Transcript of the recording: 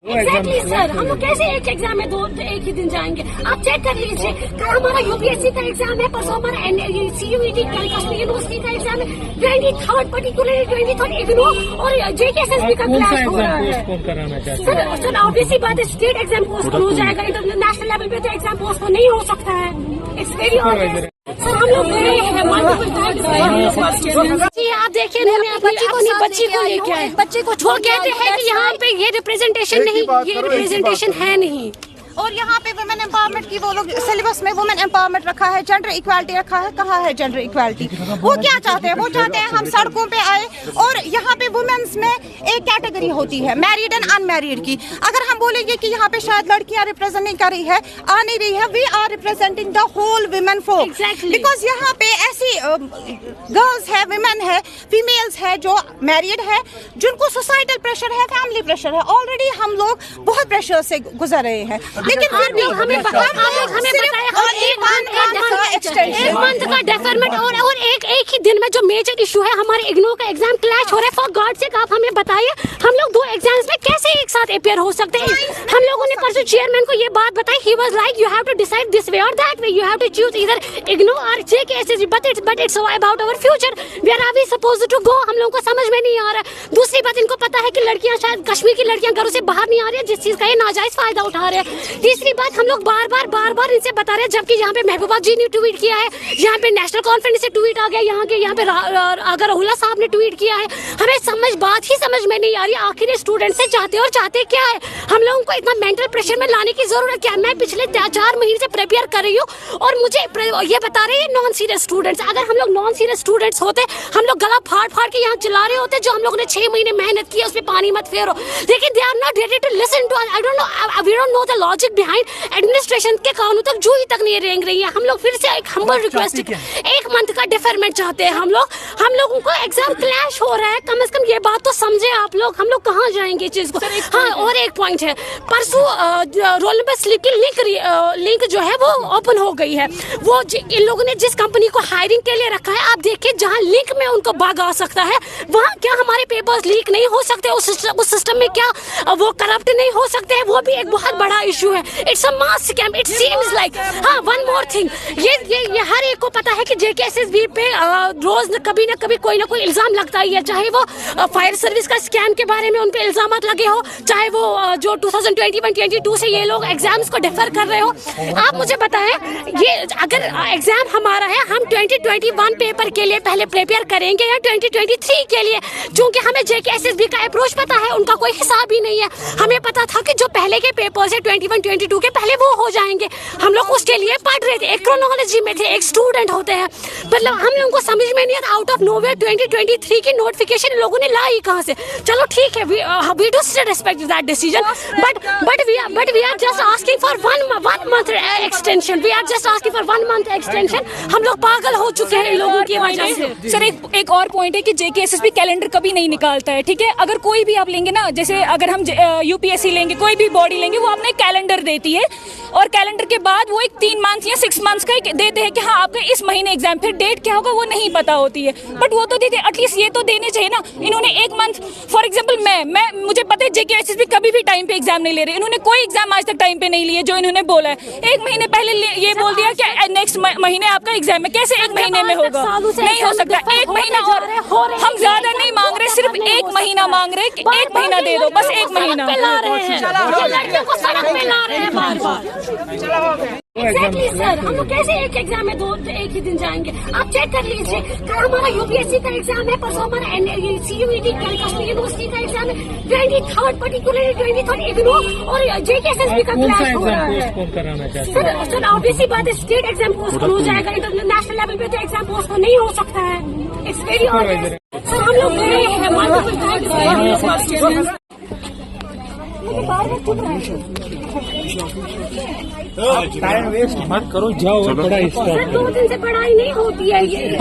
Exactly sir, हम लोग कैसे एक एग्जाम में एक ही दिन जाएंगे? आप चेक कर लीजिए, कल हमारा यूपीएससी का एग्जाम है, परसों हमारा CUET कश्मीर यूनिवर्सिटी का एग्जाम है, 23rd पर्टिकुलरली 23rd इग्नू और JKSSB का क्लास हो रहा है। सर ऑब्वियसली बात है, स्टेट एग्जाम पोस्टपोन हो जाएगा, इंटरनेशनल लेवल पे तो एग्जाम पोस्टपोन नहीं हो सकता है। It's very obvious. सर हम लोग गए हैं जी, आप देखिए बच्ची को लेके आए, बच्चे को वो कहते हैं कि यहाँ पे ये रिप्रेजेंटेशन नहीं, ये रिप्रेजेंटेशन है नहीं। और यहाँ पे वुमेन एम्पावरमेंट की वो लोग सिलेबस में वुमेन एम्पावरमेंट रखा है, जेंडर इक्वालिटी रखा है, कहाँ है जेंडर इक्वालिटी? वो क्या चाहते हैं? वो चाहते हैं हम सड़कों पे आए और यहाँ पे वुमेन्स में एक कैटेगरी होती है मैरिड एंड अनमैरिड की। अगर हम बोलेंगे कि यहाँ पे शायद लड़कियाँ रिप्रेजेंट नहीं कर रही है, आ नहीं रही है, we are representing the whole women folk, because यहाँ पे ऐसी गर्ल्स है, वुमेन है, फीमेल्स है जो मैरिड है, जिनको सोसाइटल प्रेशर है, फैमिली प्रेशर है। ऑलरेडी हम लोग बहुत प्रेशर से गुजर रहे हैं, लेकिन फिर भी हमें एक मंथ का डेफरमेंट और एक ही दिन में जो मेजर इशू है, हमारे इग्नू का एग्जाम क्लैश हो रहा है। फॉर गॉड सेक आप हमें बताइए, हम लोग दो एग्जाम्स में कैसे एक साथ अपियर हो सकते हैं? हम लोगों ने परसों चेयरमैन को ये बात बताई, he was like you have to decide this way और that way, you have to choose either IGNOU और JKSSB, but it's about our future, where are we supposed to go? हम लोगों को समझ में नहीं आ रहा है। दूसरी बात, इनको पता है कि लड़कियां शायद कश्मीर की लड़कियां घरों से बाहर नहीं आ रही है, जिस चीज का ये नाजायज फायदा उठा रहे हैं। तीसरी बात, हम लोग बार बार इनसे बता रहे हैं, जबकि यहाँ पे महबूबा जी ने ट्वीट किया है, यहाँ पे नेशनल कॉन्फ्रेंस से ट्वीट आ गया, यहाँ पे अगर राहुला साहब ने ट्वीट किया है। हमें बात ही समझ में नहीं आ रही, आखिर ये स्टूडेंट से चाहते क्या है? हम लोगों को इतना मेंटल प्रेशर में लाने की जरूरत क्या है? मैं पिछले 4 महीने से प्रिपेयर कर रही हूँ और मुझे ये बता रहे हैं नॉन सीरियस स्टूडेंट्स। अगर हम लोग नॉन सीरियस स्टूडेंट्स होते, हम लोग गला फाड़ के यहाँ चिल्ला रहे होते, जो हम लोगों ने 6 महीने मेहनत की है, उसमें पानी मत फेरो। लेकिन they are not ready to listen to, I don't know, we don't know the logic behind. Administration के कानून तक जूही तक नहीं रेंग रही है। हम लोग फिर से एक हम्बल रिक्वेस्ट, एक मंथ का डिफरमेंट चाहते हैं हम लोगों को एग्जाम क्लैश हो रहा है, कम से कम ये बात तो समझे आप लोग। हम लोग कहाँ जाएंगे इस चीज को? हाँ, और एक पॉइंट है, परसों रोल नंबर स्लिप की लिंक जो है वो ओपन हो गई है। वो इन लोगों ने जिस कंपनी को हायरिंग के लिए रखा है, आप देखिए जहाँ लिंक में उनको बग आ सकता है, वहाँ क्या हमारे पेपर्स लीक नहीं हो सकते? उस सिस्टम में क्या वो करप्ट नहीं हो सकते हैं? वो भी एक बहुत बड़ा इशू है। It's a mass scam, it seems like. हाँ, वन मोर थिंग, ये हर एक को पता है कि JKSSB पे रोज कभी ना कभी कोई ना कोई इल्जाम लगता ही है, चाहे वो फायर सर्विस का स्कैम के बारे में उन पे इल्जाम लगे हो, चाहे वो जो 2021-22 से ये लोग एग्जाम्स को डिफर कर रहे हो। आप मुझे बताएं, ये अगर एग्जाम हमारा है, हम 2021 पेपर के लिए पहले प्रिपेयर करेंगे या 2023 के लिए? चूंकि हमें JKSSB का अप्रोच पता है, उनका कोई हिसाब ही नहीं है। हमें पता था कि जो पहले के पेपर्स है 21-22 के पहले वो हो जाएंगे। हम लोग उसके लिए पढ़ रहे थे, एक क्रोनोलॉजी में थे, एक स्टूडेंट होते हैं। मतलब हम लोगों को समझ में नहीं आता, आउट ऑफ नोवेयर 2023 की नोटिफिकेशन लोगों ने लाई कहाँ से? चलो ठीक है, we do still respect that decision, but we are just asking for one month extension. We are just asking for 1 month extension. हम लोग पागल हो चुके हैं इन लोगों की वजह से। सर एक और पॉइंट है कि JKSSB कैलेंडर कभी नहीं निकालता है, ठीक है? अगर कोई भी आप लेंगे ना, जैसे अगर हम UPSC लेंगे, कोई भी बॉडी लेंगे, वो अपने कैलेंडर देती है और कैलेंडर के बाद वो एक 3 मंथ या 6 मंथ्स का देते हैं कि हाँ आपका इस महीने एग्जाम, फिर डेट क्या होगा वो नहीं पता होती है, बट वो तो देते हैं। एटलीस्ट ये तो देने चाहिए ना। इन्होंने 1 मंथ, फॉर एग्जाम्पल मैं मुझे पता है JKSSB कभी भी टाइम पे एग्जाम नहीं ले रही, इन्होंने कोई एग्जाम आज तक टाइम पे नहीं लिए जो इन्होंने बोला है। 1 महीने पहले ये बोल दिया कि नेक्स्ट महीने आपका एग्जाम है, कैसे 1 महीने में होगा? नहीं हो सकता। 1 महीना और हम ज्यादा नहीं मांग रहे, सिर्फ 1 महीना मांग रहे, 1 महीना दे दो, बस 1 महीना। लड़कियों को सड़क पे ला रहे हैं बार-बार। एग्जैक्टली सर, हम लोग कैसे एक एग्जाम में एक ही दिन जाएंगे? आप चेक कर लीजिए, कल हमारा यूपीएससी का एग्जाम है, परसों हमारा CUET कश्मीर यूनिवर्सिटी का एग्जाम है, 23rd पर्टिकुलरली 23rd इग्नू और JKSSB का क्लास हो रहा है। सर ऑब्वियसली बात है, स्टेट एग्जाम पोस्टपोन हो जाएगा, इंटरनेशनल लेवल पे तो एग्जाम पोस्टपोन नहीं हो सकता है। It's very obvious. सर हम लोग गए हैं टाइम वेस्ट मत करो, जाओ। बड़ा 2 दिन से पढ़ाई नहीं होती है ये।